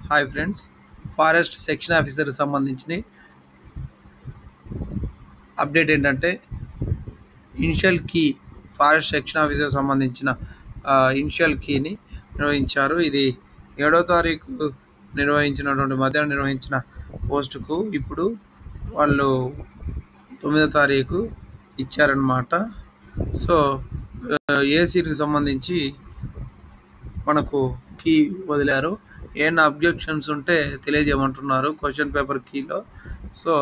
Hi friends, forest section ఆఫీసర్కి సంబంధించిన update ఏంటంటే initial key forest section officer సంబంధించిన ఇనిషియల్ కీని నిర్వహించారు. ఇది 7వ తారీఖు నిర్వహించినటువంటి మధ్యాహ్నం నిర్వహించిన పోస్టుకు ఇప్పుడు వాళ్ళు 9వ తారీఖు ఇచ్చారనమాట. సో ఏసీకి సంబంధించి మనకు కీ వదిలారు. ఏమైనా అబ్జెక్షన్స్ ఉంటే తెలియజేయమంటున్నారు క్వశ్చన్ పేపర్ కీలో. సో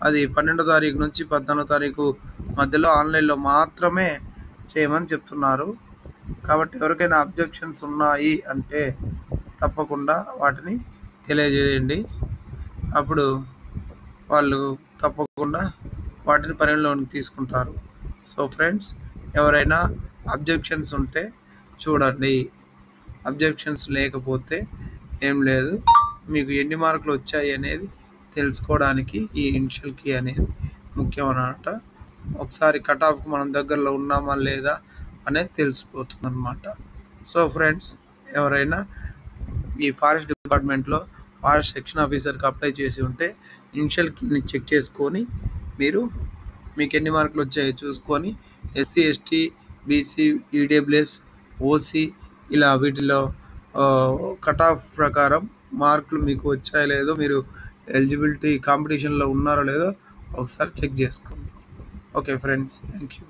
అది 12వ తారీఖు నుంచి 14వ తారీఖు మధ్యలో ఆన్లైన్లో మాత్రమే చేయమని చెప్తున్నారు. కాబట్టి ఎవరికైనా అబ్జెక్షన్స్ ఉన్నాయి అంటే తప్పకుండా వాటిని తెలియజేయండి. అప్పుడు వాళ్ళు తప్పకుండా వాటిని పరిగణలోకి తీసుకుంటారు. సో ఫ్రెండ్స్, ఎవరైనా అబ్జెక్షన్స్ ఉంటే చూడండి. అబ్జెక్షన్స్ లేకపోతే ఏం లేదు, మీకు ఎన్ని మార్కులు వచ్చాయి అనేది తెలుసుకోవడానికి ఈ ఇనిషియల్ కీ అనేది ముఖ్యం అన్నమాట. ఒకసారి కట్ ఆఫ్కి మనం దగ్గరలో ఉన్నామా లేదా అనేది తెలిసిపోతుంది అనమాట. సో ఫ్రెండ్స్, ఎవరైనా ఈ ఫారెస్ట్ డిపార్ట్మెంట్లో ఫారెస్ట్ సెక్షన్ ఆఫీసర్కి అప్లై చేసి ఉంటే ఇనిషియల్ కీని చెక్ చేసుకొని మీకు ఎన్ని మార్కులు వచ్చాయో చూసుకొని SC, ST, BC, EWS, OC ఇలా వీటిలో కట్ ఆఫ్ ప్రకారం మార్కులు మీకు వచ్చాయో లేదో, మీరు ఎలిజిబిలిటీ కాంపిటీషన్లో ఉన్నారో లేదో ఒకసారి చెక్ చేసుకోండి. Okay friends, thank you.